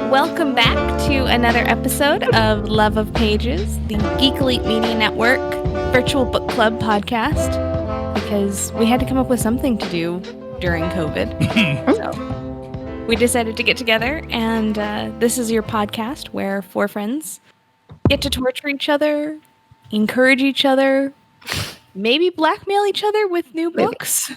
Welcome back to another episode of Love of Pages, the Geek Elite Media Network virtual book club podcast, because we had to come up with something to do during COVID. So we decided to get together, and this is your podcast where four friends get to torture each other, encourage each other, maybe blackmail each other with new books.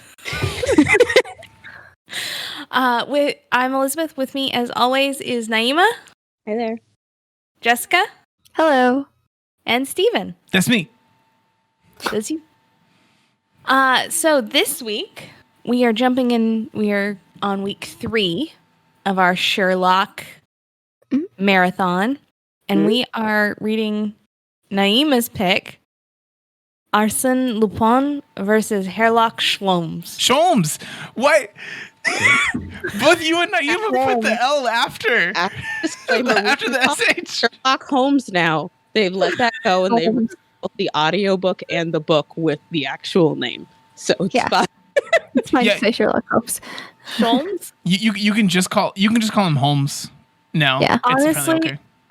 I'm Elizabeth. With me, as always, is Naimah. Hi there. Jessica. Hello. And Steven. That's me. That's you. So this week, we are jumping in. We are on week 3 of our Sherlock marathon. And we are reading Naimah's pick, Arsène Lupin versus Herlock Holmes. Sholmès. What? Both you and Naimah put the L after. After the SH. Sherlock Holmes now. They've let that go and they released both the audiobook and the book with the actual name. So it's fine. It's fine to say Sherlock Holmes. Holmes? You can just call him Holmes now. Yeah.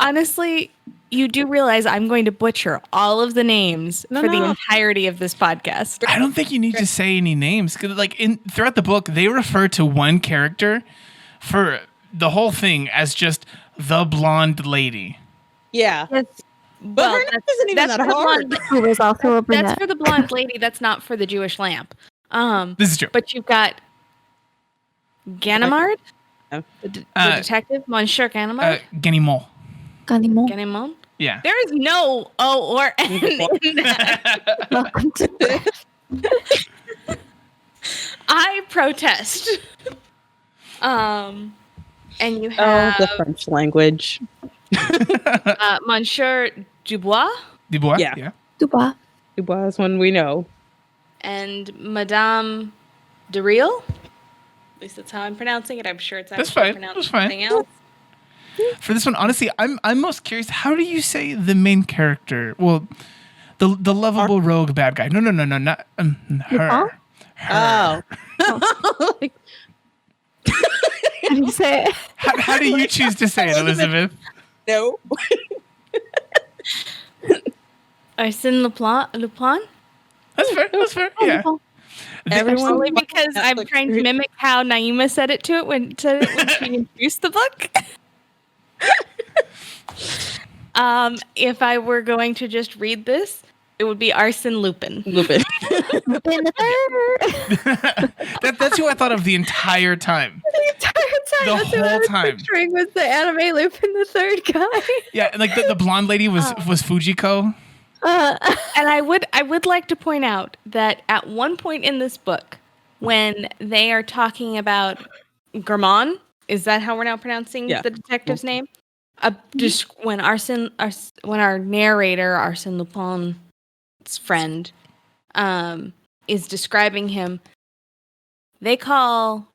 Honestly, you do realize I'm going to butcher all of the names for the entirety of this podcast. I don't think you need to say any names, because throughout the book they refer to one character for the whole thing as just the blonde lady. Yeah. But her name isn't even that hard. Who was also a brunette. That's for the blonde lady. That's not for the Jewish lamp. This is true. But you've got Ganimard, the detective, Monsieur Ganimard. Ganimard. Ganimard. Yeah. There is no O or N in that. Welcome to this. I protest. And you have the French language. Monsieur Dubois. Dubois? Yeah. Dubois. Dubois is one we know. And Madame de Riel. At least that's how I'm pronouncing it. I'm sure it's actually pronounced something else. For this one, honestly, I'm most curious. How do you say the main character? Well, the lovable rogue bad guy. No, not her. Oh. How do you say it? How do you choose to say it, Elizabeth? No. Arsène Lupin? That's fair. Yeah. Everyone, only because I'm trying to mimic how Naimah said it when she introduced the book. If I were going to just read this, it would be Arsène Lupin. Lupin the third. That's who I thought of the entire time. The whole time. Picturing was the anime Lupin the third guy. Yeah, and the blonde lady was Fujiko. And I would like to point out that at one point in this book, when they are talking about Germain, is that how we're now pronouncing the detective's name? Just when our narrator, Arsène Lupin's friend, is describing him, they call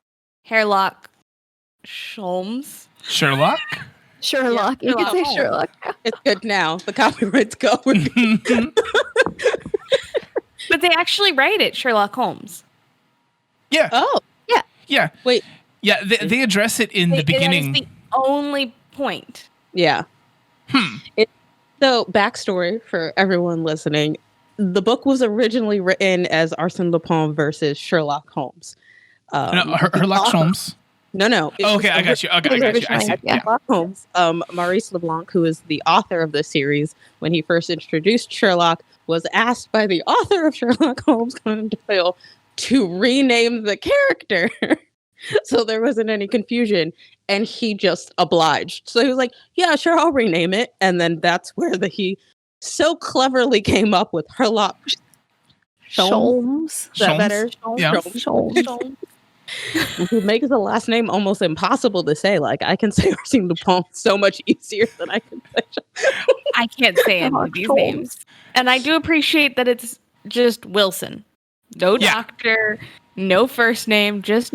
Herlock Sholmès. Sherlock? Sherlock. You can say Sherlock. It's good now. The copyright's going. But they actually write it Sherlock Holmes. Yeah. Oh. Yeah. Yeah. Wait. Yeah, they address it in the beginning. That is the only point. Yeah. So, backstory for everyone listening. The book was originally written as Arsène Lupin versus Sherlock Holmes. Herlock Holmes? No. Okay, I got you. I see. Yeah. Sherlock Holmes. Maurice Leblanc, who is the author of the series, when he first introduced Sherlock, was asked by the author of Sherlock Holmes, Conan Doyle, to rename the character. So there wasn't any confusion. And he just obliged. So he was like, yeah, sure, I'll rename it. And then that's where he so cleverly came up with Herlock Sholmès. Is that better? Yeah. Sholmès. Who makes the last name almost impossible to say. Like, I can say Arsène Lupin so much easier than I can say. I can't say any of these names. And I do appreciate that it's just Wilson. No doctor, no first name, just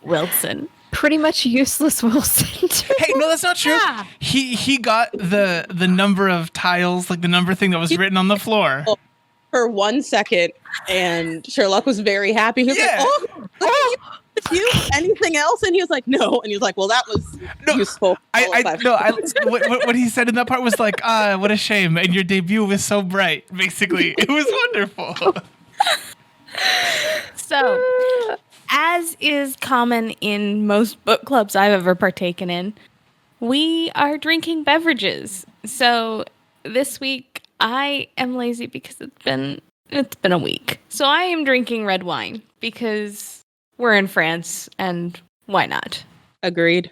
Wilson. pretty much useless Wilson. Hey, no, that's not true. Yeah. He got the number of tiles, like the number thing that was written on the floor. For 1 second, and Sherlock was very happy. He was Yeah. like, "Oh, you anything else?" And he was like, "No." And he was like, "Well, that was useful." What he said in that part was like, what a shame. And your debut was so bright. Basically, it was wonderful. So, as is common in most book clubs I've ever partaken in, we are drinking beverages. So, this week I am lazy because it's been a week. So, I am drinking red wine because we're in France and why not? Agreed.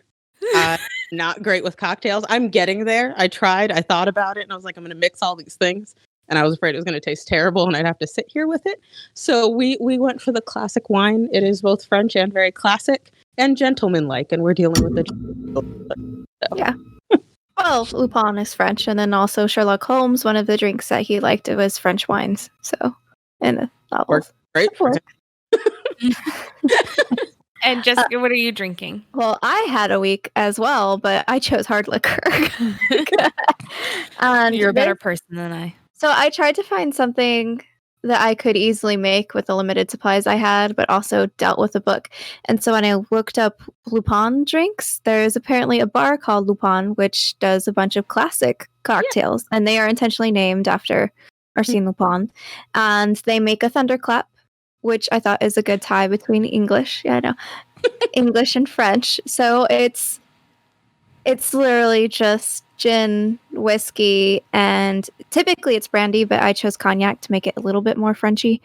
Not great with cocktails. I'm getting there. I tried. I thought about it, and I was like, I'm going to mix all these things. And I was afraid it was going to taste terrible, and I'd have to sit here with it. So we went for the classic wine. It is both French and very classic and gentlemanlike, and we're dealing with the. Yeah. Well, Lupin is French, and then also Sherlock Holmes, one of the drinks that he liked was French wines. So, in the novels. Great. And Jessica, what are you drinking? Well, I had a week as well, but I chose hard liquor. And You're a better person than I. So I tried to find something that I could easily make with the limited supplies I had, but also dealt with a book. And so when I looked up Lupin drinks, there's apparently a bar called Lupin, which does a bunch of classic cocktails, and they are intentionally named after Arsène Lupin. And they make a thunderclap, which I thought is a good tie between English. Yeah, I know. English and French. So it's literally just gin, whiskey, and typically it's brandy, but I chose cognac to make it a little bit more Frenchy.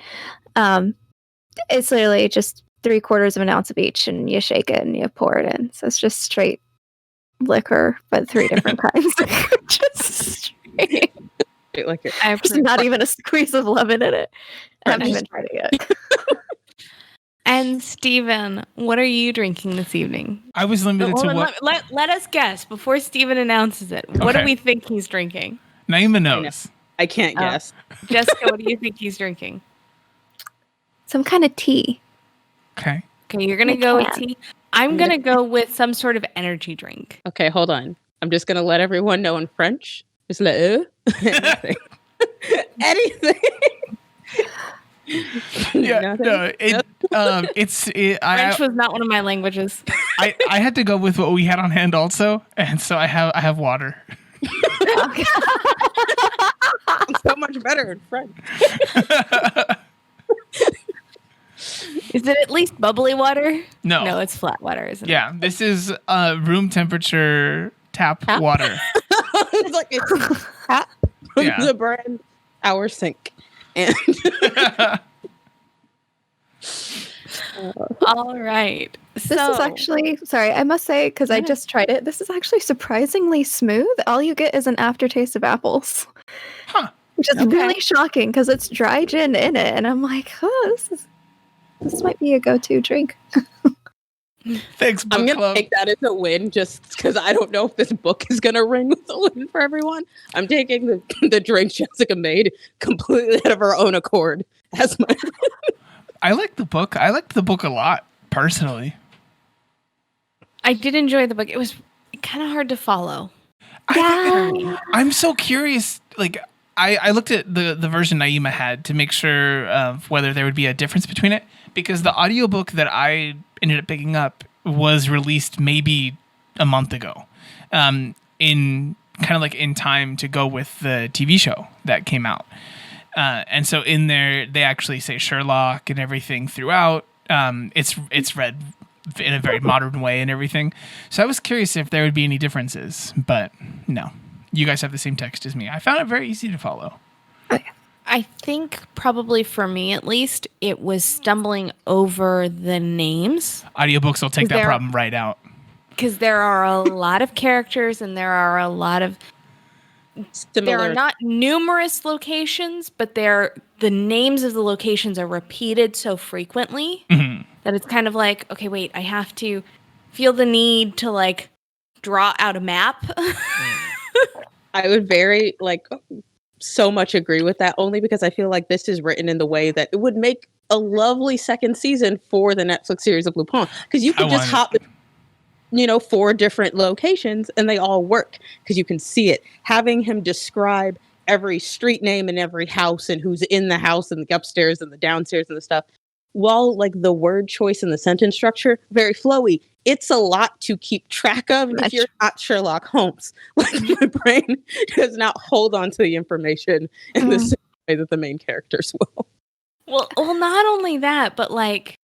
It's literally just 3/4 of an ounce of each, and you shake it and you pour it in. So it's just straight liquor, but 3 different kinds. Just straight. Like it. There's not even a squeeze of lemon in it. I haven't even tried it yet. And Steven, what are you drinking this evening? I was limited to what Let us guess before Steven announces it. What do Okay. we think he's drinking? Naimah knows. I can't guess. Jessica, what do you think he's drinking? Some kind of tea. Okay. Okay, you're going to go with tea. I'm going to go with some sort of energy drink. Okay, hold on. I'm just going to let everyone know in French. Just let anything. Anything. Yeah, Nothing? no, French was not one of my languages. I had to go with what we had on hand also, and so I have water. So much better in French. Is it at least bubbly water? No. No, it's flat water, isn't it? Yeah, this is room temperature tap water. It's like it's tap from Yeah. the brand Our Sink. And All right. This is actually, sorry, I must say, because I just tried it, this is actually surprisingly smooth. All you get is an aftertaste of apples. Huh. Which is really shocking because it's dry gin in it. And I'm like, oh, this might be a go-to drink. Thanks, book I'm going to club. take that as a win just because I don't know if this book is going to ring with a win for everyone. I'm taking the drink Jessica made completely out of her own accord as my I like the book. I liked the book a lot, personally. I did enjoy the book. It was kind of hard to follow. I'm so curious. Like, I looked at the version Naimah had to make sure of whether there would be a difference between it, because the audiobook that I ended up picking up was released maybe a month ago, in kind of like in time to go with the TV show that came out. And so in there, they actually say Sherlock and everything throughout. It's read in a very modern way and everything. So I was curious if there would be any differences, but no. You guys have the same text as me. I found it very easy to follow. I think probably for me at least, it was stumbling over the names. Audiobooks will take that problem right out. Because there are a lot of characters and there are a lot of... similar. There are not numerous locations, but the names of the locations are repeated so frequently that it's kind of like, okay, wait, I have to feel the need to like draw out a map. I would very so much agree with that, only because I feel like this is written in the way that it would make a lovely second season for the Netflix series of Lupin, because you could just hop 4 different locations, and they all work because you can see it. Having him describe every street name and every house and who's in the house and the upstairs and the downstairs and the stuff, while like the word choice and the sentence structure, very flowy, it's a lot to keep track of if you're not Sherlock Holmes. Like my brain does not hold on to the information in the same way that the main characters will. Well, not only that, but like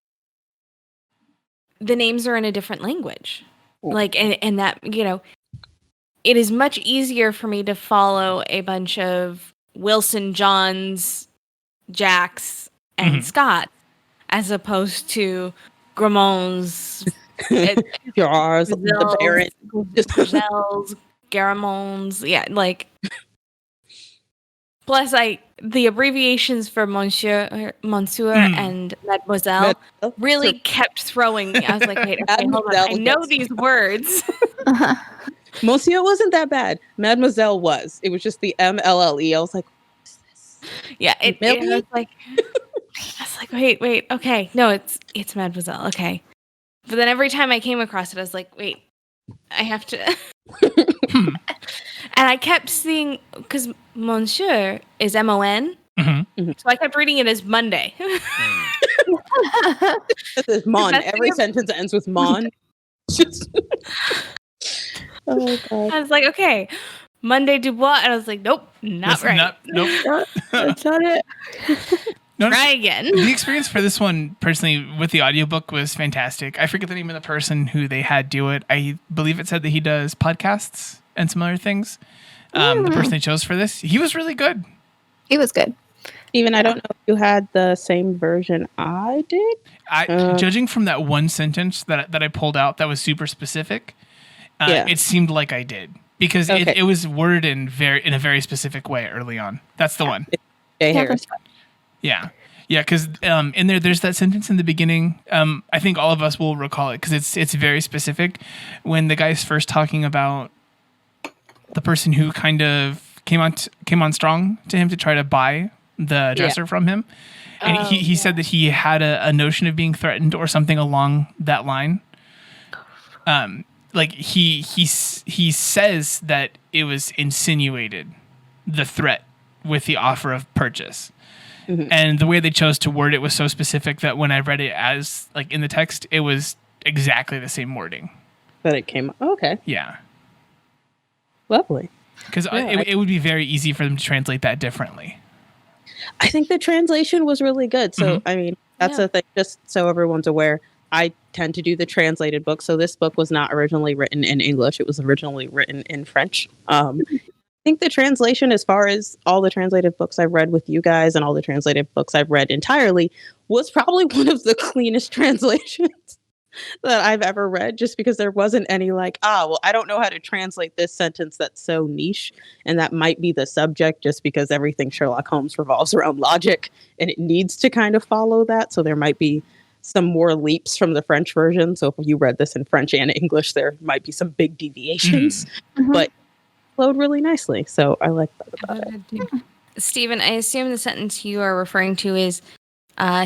the names are in a different language. Like, and that, it is much easier for me to follow a bunch of Wilson, Johns, Jacks, and Scott, as opposed to Gramonds, Jars, the Baron, Gazelles, Garamonds. Yeah, like. Plus, the abbreviations for Monsieur and Mademoiselle really kept throwing me. I was like, wait, okay, hold on. I know these words. Monsieur wasn't that bad. Mademoiselle was. It was just the MLLE. I was like, what is this? Yeah, I was like, wait, okay. No, it's Mademoiselle. Okay. But then every time I came across it, I was like, wait, I have to. And I kept seeing, because Monsieur is MON, so I kept reading it as Monday. This is Mon. Every sentence ends with Mon. Oh, God. I was like, okay, Monday Dubois. And I was like, nope, not right. Nope. That's not it. Try again. The experience for this one, personally, with the audiobook was fantastic. I forget the name of the person who they had do it. I believe it said that he does podcasts and some other things. The person they chose for this, he was really good. He was good. Steven, I don't know if you had the same version I did. Judging from that one sentence that I pulled out that was super specific, it seemed like I did. Because it was worded in a very specific way early on. That's the one. Jay Harris. Yeah, because in there's that sentence in the beginning. I think all of us will recall it because it's very specific. When the guy's first talking about the person who kind of came on strong to him to try to buy the dresser from him, and he said that he had a notion of being threatened or something along that line. Like he says that it was insinuated, the threat with the offer of purchase. And the way they chose to word it was so specific that when I read it as like in the text, it was exactly the same wording. That it came. Okay. Yeah. Lovely. Because it would be very easy for them to translate that differently. I think the translation was really good. So, I mean, that's the thing. Just so everyone's aware, I tend to do the translated book. So this book was not originally written in English. It was originally written in French. I think the translation, as far as all the translated books I've read with you guys and all the translated books I've read entirely, was probably one of the cleanest translations that I've ever read, just because there wasn't any like, I don't know how to translate this sentence that's so niche, and that might be the subject, just because everything Sherlock Holmes revolves around logic, and it needs to kind of follow that. So there might be some more leaps from the French version. So if you read this in French and English, there might be some big deviations, but flowed really nicely. So I like that about it. Stephen, I assume the sentence you are referring to is,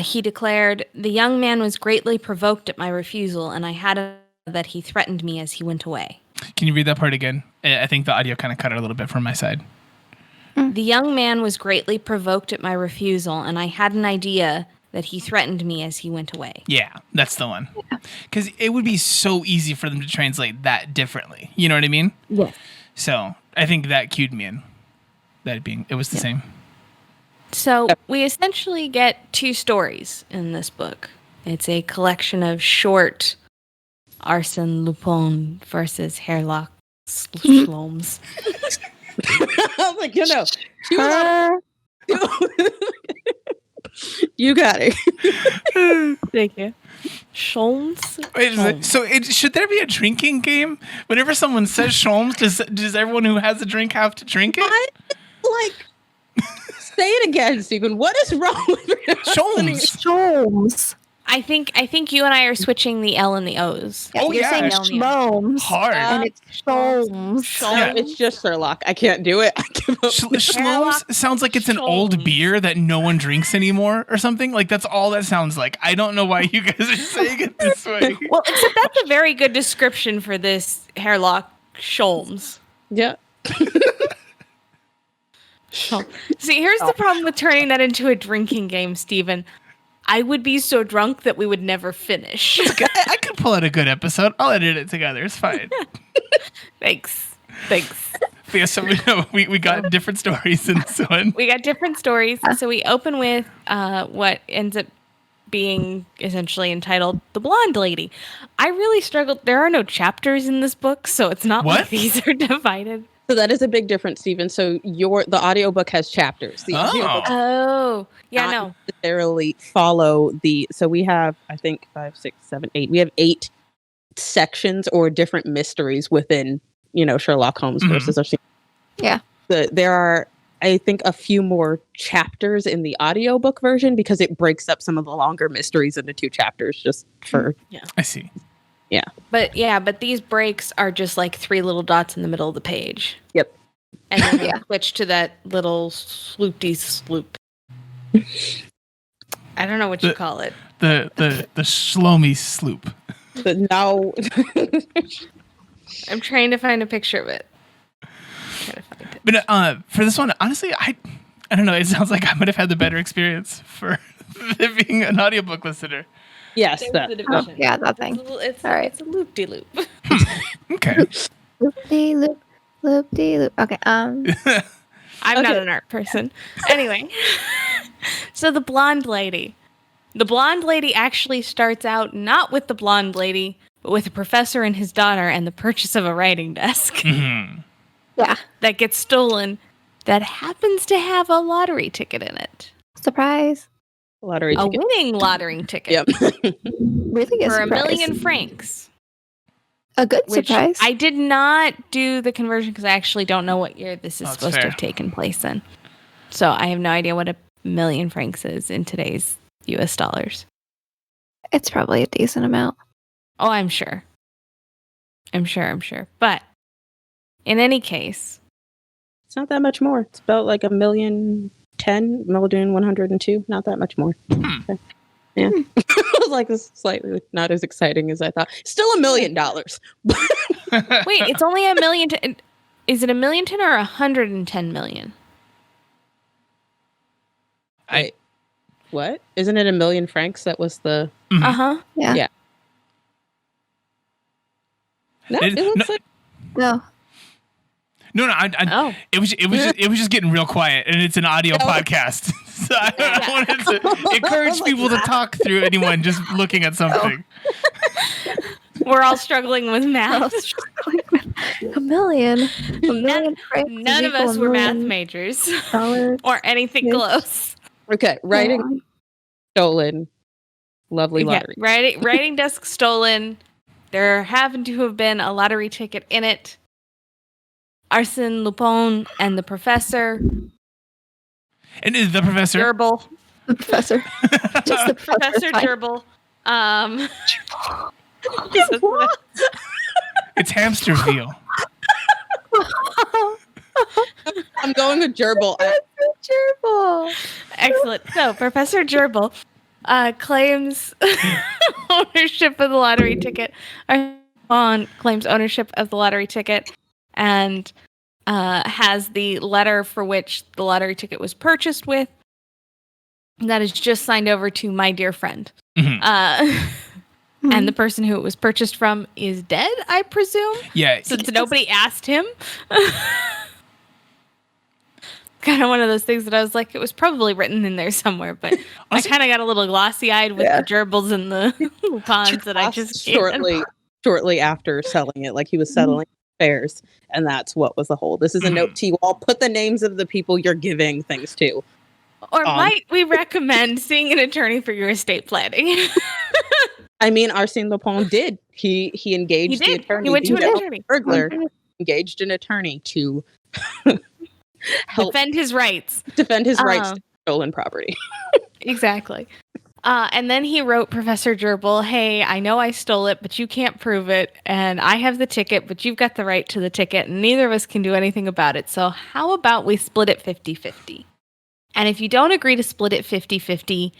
he declared, "The young man was greatly provoked at my refusal, and I had that he threatened me as he went away." Can you read that part again? I think the audio kind of cut out a little bit from my side. The young man was greatly provoked at my refusal, and I had an idea that he threatened me as he went away. Yeah, that's the one. Because it would be so easy for them to translate that differently. You know what I mean? Yeah. So I think that cued me in. It was the same. So we essentially get two stories in this book. It's a collection of short Arsène Lupin versus Herlock Sholmès. I'm like, you got it. Thank you. Sholmès. Wait, so should there be a drinking game? Whenever someone says Sholmès, does everyone who has a drink have to drink it? Say it again, Stephen. What is wrong with Sholmès? Sholmès. I think you and I are switching the L and the O's. Yeah, Oh, you're yeah. saying Sholmès. Hard. And it's Sholmès. No, it's just Sherlock. I can't do it. I give up. Sholmès sounds like it's an old Sholmès. beer that no one drinks anymore or something. Like, that's all that sounds like. I don't know why you guys are saying it this way. Well, except that's a very good description for this Herlock Sholmès. Yeah. See, here's the problem with turning that into a drinking game, Stephen. I would be so drunk that we would never finish. I could pull out a good episode. I'll edit it together. It's fine. Thanks. Yeah, so we got different stories in this one. We got different stories. So we open with what ends up being essentially entitled The Blonde Lady. I really struggled. There are no chapters in this book, so it's not like these are divided. So that is a big difference, Stephen. So the audiobook has chapters. The audiobook Oh, yeah, not necessarily follow the. So we have, I think, 5, 6, 7, 8. We have 8 sections or different mysteries within, Sherlock Holmes versus Arsène. Yeah. There are, I think, a few more chapters in the audiobook version because it breaks up some of the longer mysteries into 2 chapters just for. Yeah. I see. Yeah. But these breaks are just like 3 little dots in the middle of the page. Yep. And then we switch to that little sloop. I don't know what you call it. The Sholmès sloop. But now. I'm trying to find a picture of it. But for this one, honestly, I don't know. It sounds like I might have had the better experience for it being an audiobook listener. Yes. There's the division. Yeah, that thing. It's All right. It's a loop-de-loop. Okay. Loop-de-loop. Loop-de-loop. Okay. I'm not an art person. Anyway, so the blonde lady. The blonde lady actually starts out not with the blonde lady, but with a professor and his daughter and the purchase of a writing desk Mm-hmm. Yeah. that gets stolen that happens to have a lottery ticket in it. Surprise. Lottery A ticket. winning lottery ticket. Yep. Really a For surprise. 1 million francs. A good Which surprise. I did not do the conversion because I actually don't know what year this is That's supposed fair. to have taken place in. So I have no idea what 1 million francs is in today's US dollars. It's probably a decent amount. Oh, I'm sure. But in any case, It's not that much more. It's about like 1,010,102. Not that much more. Okay. Yeah. I was like, this is slightly not as exciting as I thought. Still $1 million. wait, it's only 1 million. Is it 1,000,010 or 110 million? Wait, what? Isn't it 1 million francs? That was the. Uh huh. Yeah. Yeah. No, it looks like. No. No. Oh. It was just getting real quiet, and it's an audio podcast, so I wanted to encourage people to talk through anyone just looking at something. We're all struggling with math. $1 million. $1 million francs is None of equal us $1 were math million majors dollars. or anything Yes. close. Okay, writing stolen. Lovely lottery. Yeah, writing desk stolen. There happened to have been a lottery ticket in it. Arsène Lupin and the professor. And is the professor? Gerbil. The professor. Just the Professor fine. Gerbil. It's hamster veal. I'm going with gerbil. Gerbil. Excellent. So, Professor Gerbil claims ownership of the lottery ticket. Claims ownership of the lottery ticket and has the letter for which the lottery ticket was purchased with. That is just signed over to my dear friend. Mhm. And the person who it was purchased from is dead, I presume. Yeah. Since nobody asked him. Kind of one of those things that I was like, it was probably written in there somewhere, but I kind of got a little glossy-eyed with the gerbils and the Lupins that I just shortly after selling it, like he was settling affairs, and that's what was the whole. This is a note to you all. Put the names of the people you're giving things to. Or might we recommend seeing an attorney for your estate planning? I mean, Arsène Lupin did. He engaged the attorney. He went to an attorney. Burglar engaged an attorney to help defend his rights to stolen property. Exactly. And then he wrote Professor Gerbil, hey, I know I stole it, but you can't prove it. And I have the ticket, but you've got the right to the ticket. And neither of us can do anything about it. So how about we split it 50-50? And if you don't agree to split it 50-50,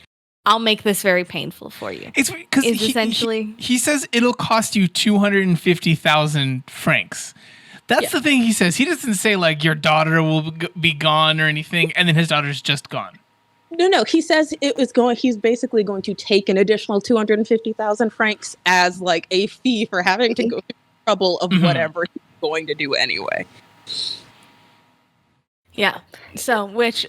I'll make this very painful for you. It's because he says it'll cost you 250,000 francs. That's the thing he says. He doesn't say like your daughter will be gone or anything, and then his daughter's just gone. No. He says he's basically going to take an additional 250,000 francs as like a fee for having to go through the trouble of whatever he's going to do anyway. Yeah. So, which,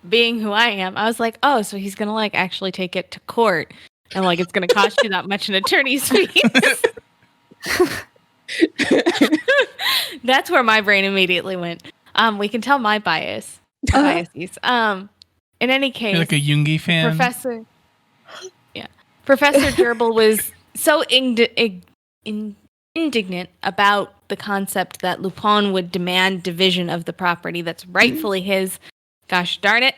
being who I am, I was like, oh, so he's going to like actually take it to court and like it's going to cost you that much in attorney's fees. That's where my brain immediately went. We can tell my biases. In any case, you're like a Jungi fan. Professor Gerbil was so indignant about the concept that Lupin would demand division of the property that's rightfully his. Gosh darn it!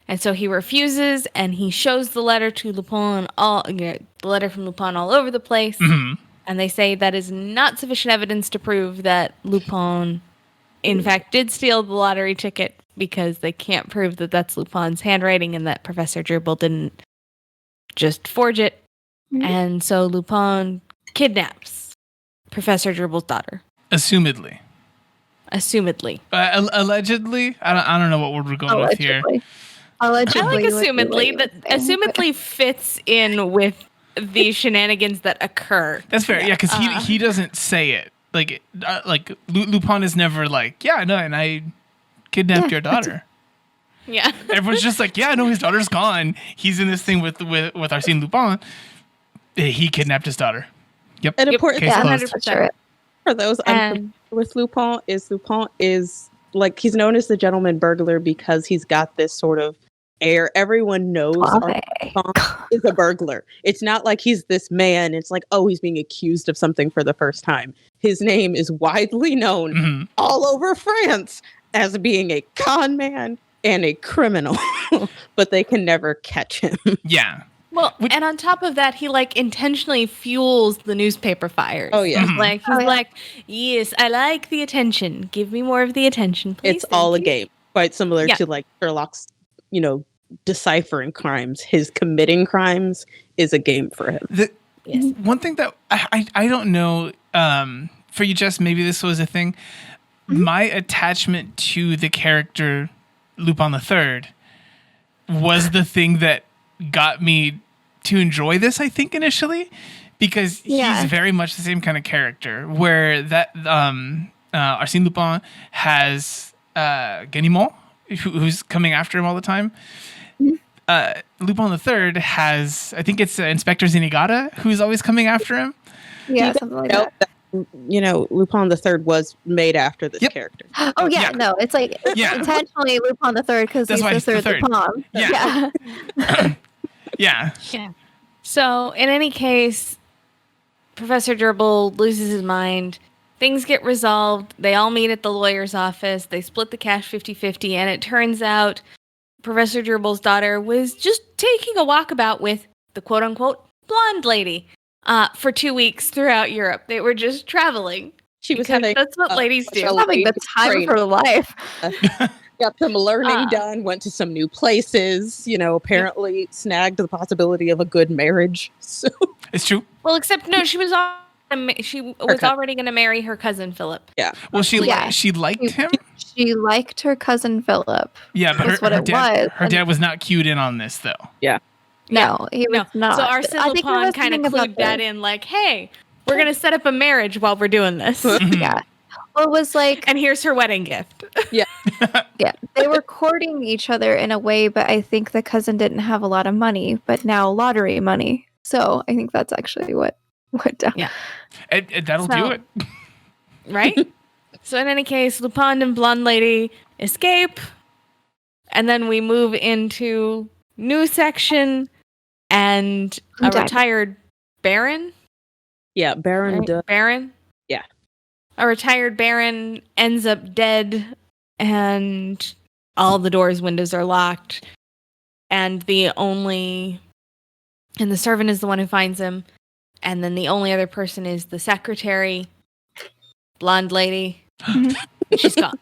And so he refuses, and he shows the letter to Lupin, the letter from Lupin all over the place. And they say that is not sufficient evidence to prove that Lupin, in fact, did steal the lottery ticket because they can't prove that that's Lupin's handwriting and that Professor Gerbil didn't just forge it. And so Lupin kidnaps Professor Gerbil's daughter. Assumedly. Allegedly. I don't know what word we're going with here. Allegedly. I like assumedly. That assumedly fits in with the shenanigans that occur. That's fair. Yeah, because he doesn't say it. Like Lupin is never like, yeah, no, and I kidnapped your daughter. Yeah. Everyone's just like, yeah, no, his daughter's gone. He's in this thing with Arsène Lupin. He kidnapped his daughter. Yep. And important Case closed. 100%. For those unfamiliar with Lupin is like he's known as the gentleman burglar because he's got this sort of air. Everyone knows Lupin is a burglar. It's not like he's this man. It's like, oh, he's being accused of something for the first time. His name is widely known all over France as being a con man and a criminal, but they can never catch him. Yeah. Well, and on top of that, he like intentionally fuels the newspaper fires. Oh yeah. He's like, yes, I like the attention. Give me more of the attention, please. It's all a game. Quite similar to like Sherlock's, deciphering crimes. His committing crimes is a game for him. One thing that I don't know, for you, Jess, maybe this was a thing. My attachment to the character Lupin III was the thing that got me to enjoy this, I think, initially, because he's very much the same kind of character, where that Arsène Lupin has Ganimard, who's coming after him all the time. Lupin III has, I think it's Inspector Zenigata, who's always coming after him. Yeah, something like that. Lupin III was made after this character. Oh yeah, no, it's like intentionally Lupin III because he's the third Lupin. Yeah. So in any case, Professor Gerbil loses his mind. Things get resolved. They all meet at the lawyer's office. They split the cash 50-50, and it turns out Professor Gerbil's daughter was just taking a walkabout with the quote-unquote blonde lady for 2 weeks throughout Europe. They were just traveling. She was having that's what ladies do. Having the time of her life. Got some learning done, went to some new places, apparently snagged the possibility of a good marriage. So it's true. Well, except no, she was already going to marry her cousin Philip. Yeah. Well, she liked him. She liked her cousin Philip. Yeah, but her dad was not cued in on this, though. Yeah. No, he was not. So Arsène Lupin kind of clued that in, like, hey, we're going to set up a marriage while we're doing this. Yeah. Well, it was like... And here's her wedding gift. Yeah. Yeah. They were courting each other in a way, but I think the cousin didn't have a lot of money, but now lottery money. So I think that's actually what went down. Yeah. That'll do it. Right? So in any case, Lupin and Blonde Lady escape. And then we move into new section and a retired baron. Yeah, Baron. Right? Baron? Yeah. A retired baron ends up dead, and all the doors, windows are locked. and the servant is the one who finds him, and then the only other person is the secretary, blonde lady. She's gone.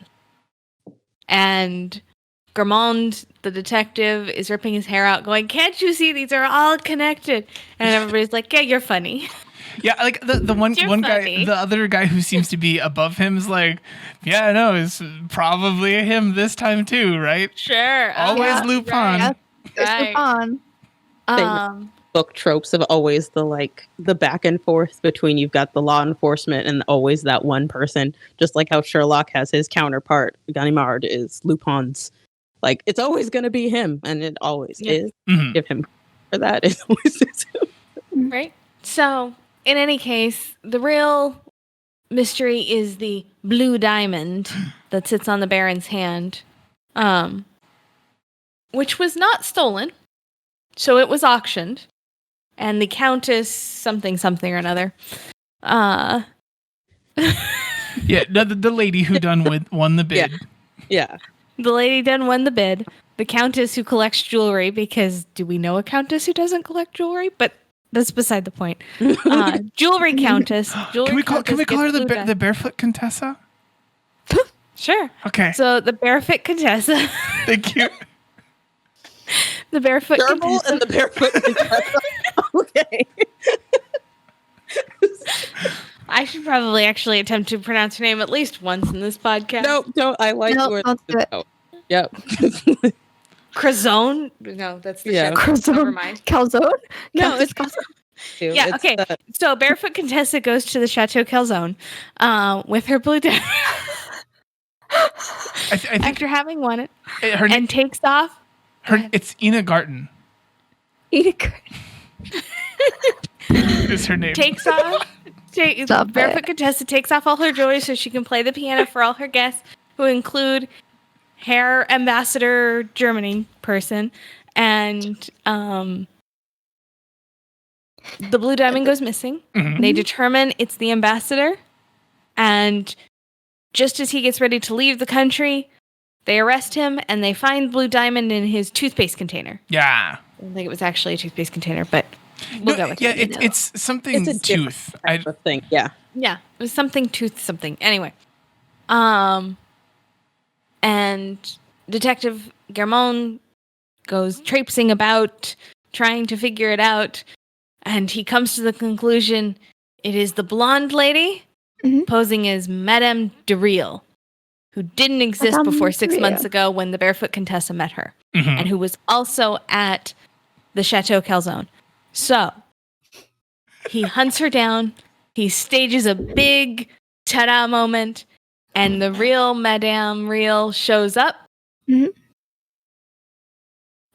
And Germond, the detective, is ripping his hair out, going, "Can't you see these are all connected?" And everybody's like, "Yeah, you're funny." Yeah, like the one guy, the other guy who seems to be above him is like, "Yeah, no, it's probably him this time too, right?" Sure. Always Lupin. Right. It's Right. Lupin. Book tropes of always the back and forth between you've got the law enforcement and always that one person, just like how Sherlock has his counterpart, Ganimard is Lupin's. Like, it's always going to be him, and it always is. Mm-hmm. Give him for that. It always is him. Right. So, in any case, the real mystery is the blue diamond that sits on the Baron's hand, which was not stolen. So it was auctioned, and the Countess something or another. Yeah, the lady who won the bid. Yeah. The lady done won the bid. The Countess who collects jewelry, because do we know a Countess who doesn't collect jewelry? But that's beside the point. Jewelry Countess. Can we call her the Barefoot Contessa? Sure. Okay. So the Barefoot Contessa. Thank you. The Barefoot Gerbil Contessa. and the Barefoot Contessa. Okay. I should probably actually attempt to pronounce her name at least once in this podcast. No, don't. I like No, where don't do it. oh, yep. Crazone? No, that's the Yeah. show. Crazone. Never mind. Calzone? No, it's Yeah, yeah, okay. So Barefoot Contessa goes to the Chateau Calzone with her blue diamond I think after having won it, her and takes off. it's Ina Garten Eat it. is her name. Takes off. Stop Barefoot it. Contessa takes off all her jewelry so she can play the piano for all her guests, who include Herr Ambassador Germany person, and the blue diamond goes missing. Mhm. They determine it's the ambassador, and just as he gets ready to leave the country, they arrest him and they find blue diamond in his toothpaste container. Yeah. I don't think it was actually a toothpaste container, but we'll go with yeah, it. it's something It's a different tooth. type of thing. Yeah. Yeah, it was something tooth something. Anyway, and Detective Germond goes traipsing about trying to figure it out, and he comes to the conclusion it is the blonde lady Mhm. posing as Madame de Riel, who didn't exist Madame before de 6 Riel. months ago when the Barefoot Contessa met her, Mhm. and who was also at the Chateau Calzone. So he hunts her down. He stages a big ta-da moment, and the real Madame Riel shows up. Mhm.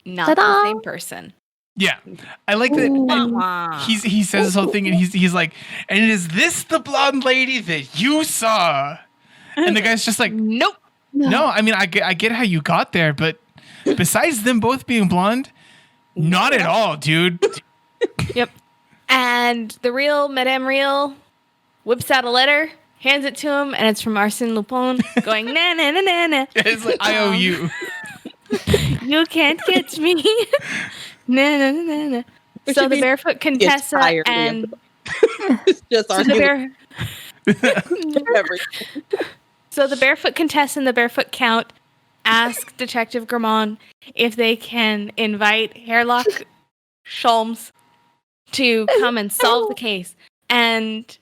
Not the Ta-da! same person. Yeah, I like that. Ooh. and Wah-wah. he says this whole thing, and he's like, "And is this the blonde lady that you saw?" And the guy's just like, Nope. "No, I mean, I get how you got there, but besides them both being blonde, not at all, dude." Yep. And the real Madame Riel whips out a letter, hands it to him, and it's from Arsène Lupin, going na na na na na. It's like IOU. You can't catch me. Na na na na na. Which So should the be Barefoot Contessa entirety of and It's just so the, arguing everything. so the Barefoot Contessa and the Barefoot Count ask Detective Germond if they can invite Herlock Sholmès to come and solve the case. And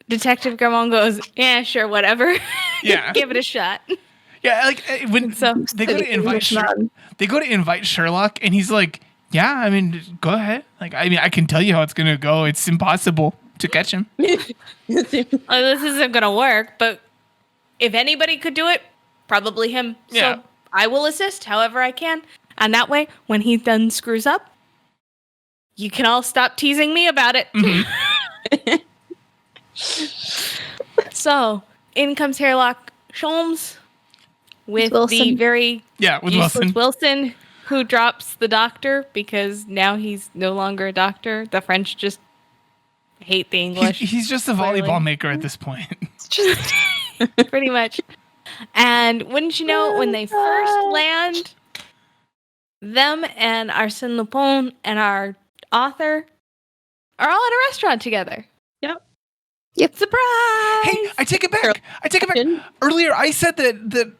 Detective Germond goes, "Yeah, sure, whatever. Yeah. Give it a shot." Yeah, like when So- they go to invite Sherlock, and he's like, "Yeah, I mean, go ahead. Like, I mean, I can tell you how it's gonna go. It's impossible to catch him." This isn't going to work, but if anybody could do it, probably him. Yeah. So I will assist however I can. And that way, when he done screws up, you can all stop teasing me about it. So, in comes Herlock Sholmès with the Wilson. very Yeah, with useless Wilson. Wilson, who drops the doctor because now he's no longer a doctor. The French just hate the English. He's just a Clearly. volleyball maker at this point. Pretty much. And wouldn't you know, when they first land, them and Arsène Lupin and our author are all at a restaurant together. Yep. Surprise! Hey, I take it back. Earlier, I said that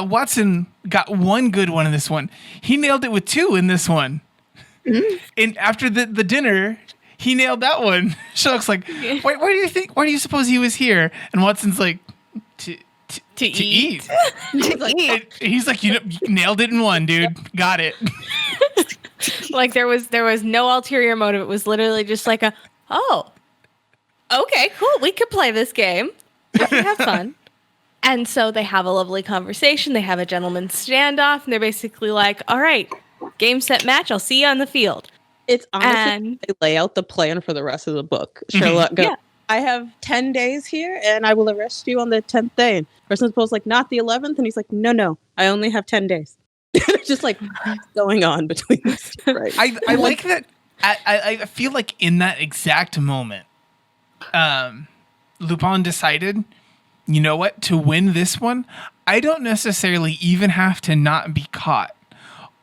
Watson got one good one in this one. He nailed it with 2 in this one. Mm-hmm. And after the dinner, he nailed that one. Sherlock's like, why do you suppose he was here? And Watson's like, to eat. He's like, you nailed it in one, dude. Got it. Like there was no ulterior motive. It was literally just like okay, cool. We could play this game. We can have fun. And so they have a lovely conversation. They have a gentleman's standoff, and they're basically like, all right, game, set, match. I'll see you on the field. It's honestly, they lay out the plan for the rest of the book. Sherlock goes, I have 10 days here, and I will arrest you on the 10th day. And Arsène Lupin's like, not the 11th? And he's like, no, I only have 10 days. Just like, what's going on between these two, right? I like that. I feel like in that exact moment, Lupin decided, you know what, to win this one, I don't necessarily even have to not be caught.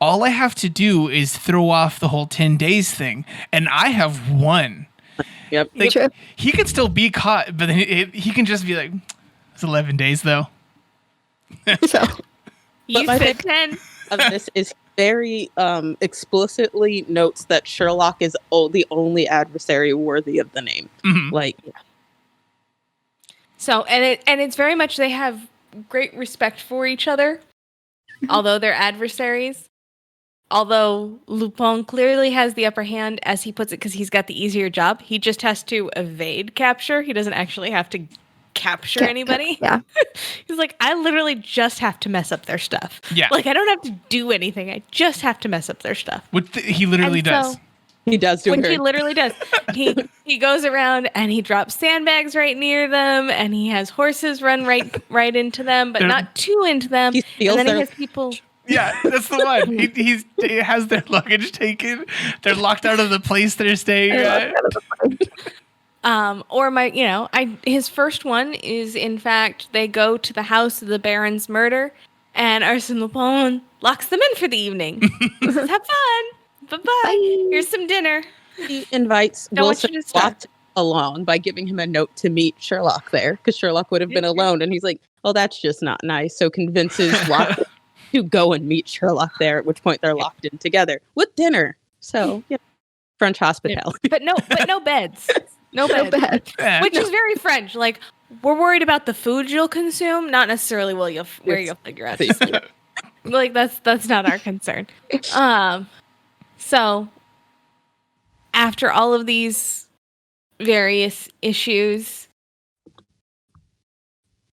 All I have to do is throw off the whole 10 days thing, and I have won. Yep. Like, he could still be caught, but he can just be like, it's 11 days, though. So, you said 10. Of this is very explicitly notes that Sherlock is the only adversary worthy of the name. Mm-hmm. Like, so it's very much they have great respect for each other, although they're adversaries. Although Lupin clearly has the upper hand, as he puts it, because he's got the easier job. He just has to evade capture. He doesn't actually have to capture anybody. Yeah. He's like, I literally just have to mess up their stuff. Yeah. Like, I don't have to do anything. I just have to mess up their stuff. He literally does. So, he does do he literally does. He goes around and he drops sandbags right near them, and he has horses run right into them, but not too into them. He steals and then he has people. Yeah, that's the one. He has their luggage taken. They're locked out of the place they're staying at. His first one is, in fact, they go to the house of the Baron's murder, and Arsène Lupin locks them in for the evening. He says, have fun. Bye-bye. Here's some dinner. He invites Wilson along by giving him a note to meet Sherlock there, because Sherlock would have been alone, and he's like, well, that's just not nice. So convinces Watson to go and meet Sherlock there, at which point they're locked in together with dinner. So, French hospitality. But no beds. No beds. Which is very French. Like, we're worried about the food you'll consume, not necessarily where you'll figure out. Like, that's not our concern. So after all of these various issues,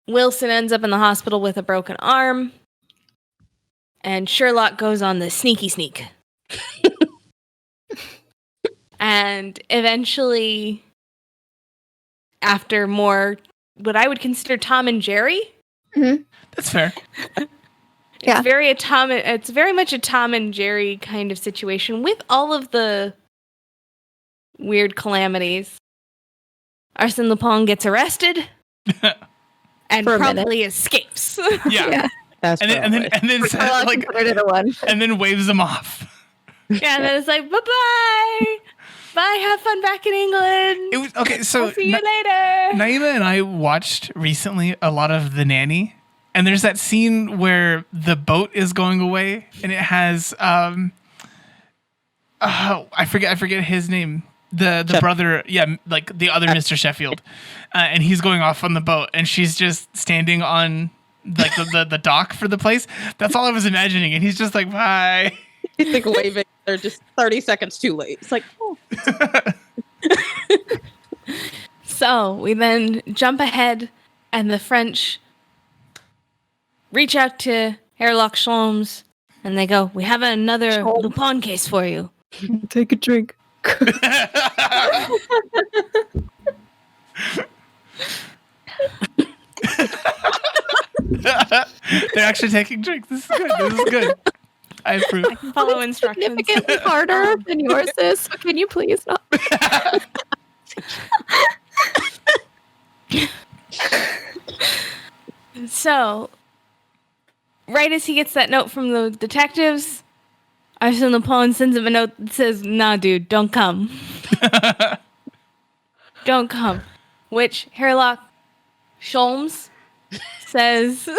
Wilson ends up in the hospital with a broken arm, and Sherlock goes on the sneaky sneak. And eventually, after more what I would consider Tom and Jerry. Mm-hmm. That's fair. It's very much a Tom and Jerry kind of situation with all of the weird calamities. Arsène Lupin gets arrested and promptly escapes. Yeah. That's and then says, like, and then waves them off. Yeah, and then it's like, bye-bye. Bye, have fun back in England. It was okay, so I'll see you later. Naimah and I watched recently a lot of The Nanny, and there's that scene where the boat is going away, and it has I forget his name. The brother, like the other Mr. Sheffield, and he's going off on the boat, and she's just standing on like the dock for the place. That's all I was imagining, and he's just like, bye. He's like waving. They're just 30 seconds too late. It's like, oh. So we then jump ahead, and the French reach out to Herlock Sholmès, and they go, we have another Lupin case for you. Take a drink. They're actually taking drinks. This is good. I approve. I can follow instructions. Significantly harder than yours is. So can you please not? So, right as he gets that note from the detectives, Arsène Lupin sends him a note that says, "Nah, dude, don't come. Don't come." Which Herlock Sholmès says,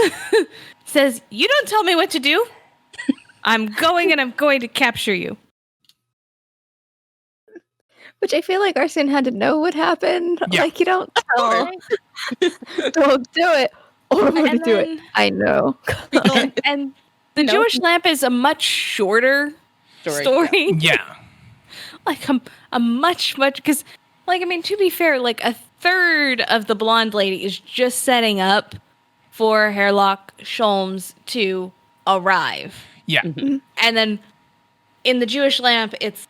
"You don't tell me what to do. I'm going and I'm going to capture you." Which I feel like Arsène had to know would happen. Yeah. Like, you don't tell. Don't do it. Or I'm going to do it. I know. And the Jewish lamp is a much shorter story. Yeah. Like a much, because, like, I mean, to be fair, like a third of the blonde lady is just setting up for Herlock Sholmès to arrive. Yeah. Mm-hmm. And then in the Jewish lamp, it's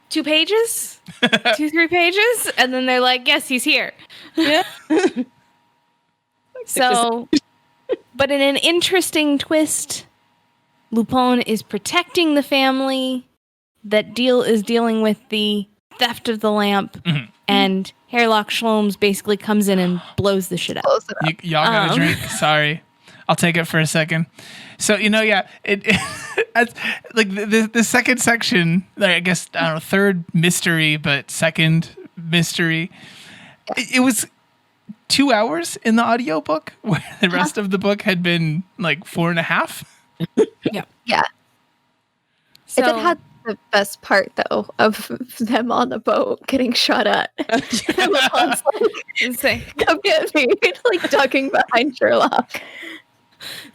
2 pages, 3 pages, and then they're like, "Yes, he's here." Yeah. So, but in an interesting twist, Lupin is protecting the family that is dealing with the theft of the lamp, and Herlock Sholmès basically comes in and blows the shit up. Y'all got a drink? Sorry. I'll take it for a second. So, it's like the second section, like, I guess, I don't know, third mystery, but second mystery. It was 2 hours in the audiobook, where the rest of the book had been like 4.5. Yeah. So, It did have the best part, though, of them on the boat getting shot at. Lupin's like, "Come get me," like ducking behind Sherlock.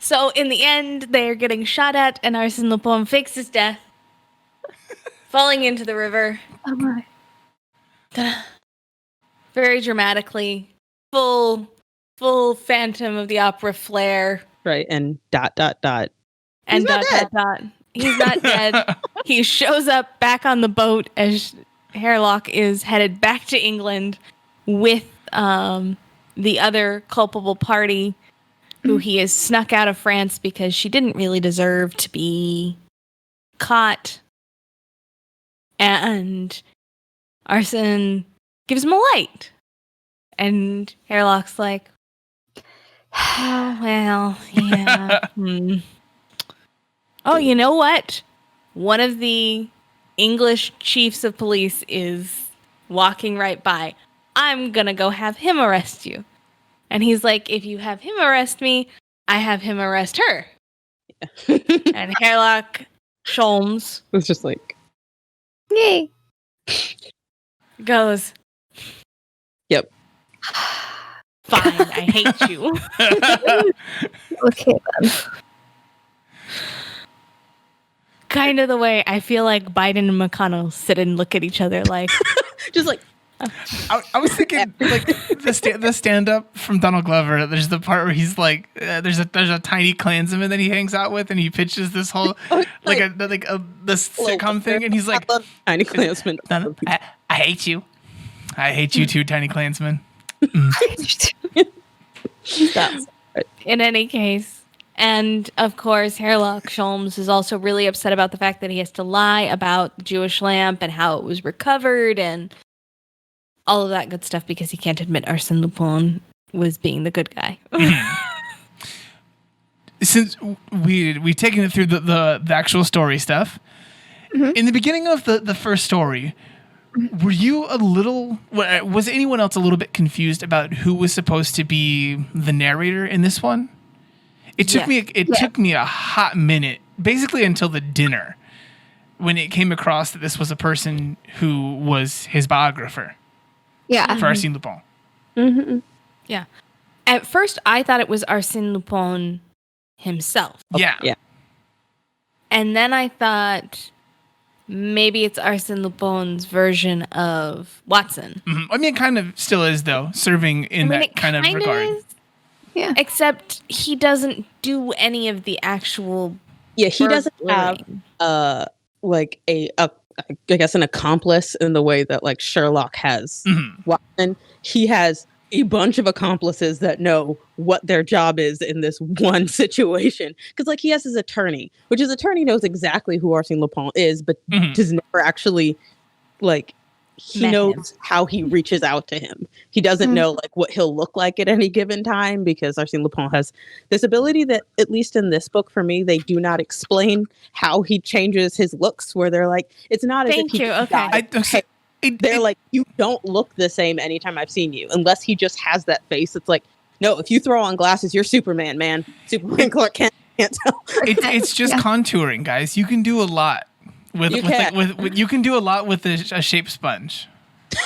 So in the end, they're getting shot at, and Arsène Lupin fakes his death, falling into the river. Oh my. Very dramatically, full Phantom of the Opera flair. Right, and ... And He's not He's not dead. He shows up back on the boat as Herlock is headed back to England with the other culpable party, who he has snuck out of France because she didn't really deserve to be caught. And Arsène gives him a light. And Herlock's like, "Oh, well, yeah. Oh, you know what? One of the English chiefs of police is walking right by. I'm gonna go have him arrest you." And he's like, "If you have him arrest me, I have him arrest her." Yeah. And Herlock Sholmès It's just like, Yay. goes, "Yep." "Fine, I hate you." Okay, then. Kind of the way I feel like Biden and McConnell sit and look at each other like, Just like, I was thinking, like, the stand up from Donald Glover. There's the part where he's like, there's a tiny Klansman that he hangs out with, and he pitches this whole this sitcom thing, and he's like, Tiny Klansman. I hate you. I hate you too, Tiny Klansman. That's in any case. And of course, Herlock Sholmès is also really upset about the fact that he has to lie about the Jewish lamp and how it was recovered and all of that good stuff because he can't admit Arsène Lupin was being the good guy. Since we've taken it through the actual story stuff, in the beginning of the first story, were you was anyone else a little bit confused about who was supposed to be the narrator in this one? It took me a hot minute, basically until the dinner, when it came across that this was a person who was his biographer. Yeah. For Arsène Lupin. Mm-hmm. Yeah. At first, I thought it was Arsène Lupin himself. Yeah. Yeah. And then I thought maybe it's Arsène Lupin's version of Watson. Mm-hmm. I mean, it kind of still is, though, serving in that kind of regard. Is, Yeah. except he doesn't do any of the actual. Yeah, he doesn't have like I guess an accomplice in the way that like Sherlock has. Watson, he has a bunch of accomplices that know what their job is in this one situation. Because like he has his attorney, which his attorney knows exactly who Arsène Lupin is, but does never actually like he knows how he reaches out to him. He doesn't know like what he'll look like at any given time, because Arsène Lupin has this ability that, at least in this book for me, they do not explain how he changes his looks, where they're like, it's not as if he died. They're like, you don't look the same anytime I've seen you, unless he just has that face. It's like, no, if you throw on glasses, you're Superman, man. Superman Clark can't tell. It's just contouring, guys. You can do a lot. You can do a lot with a shape sponge.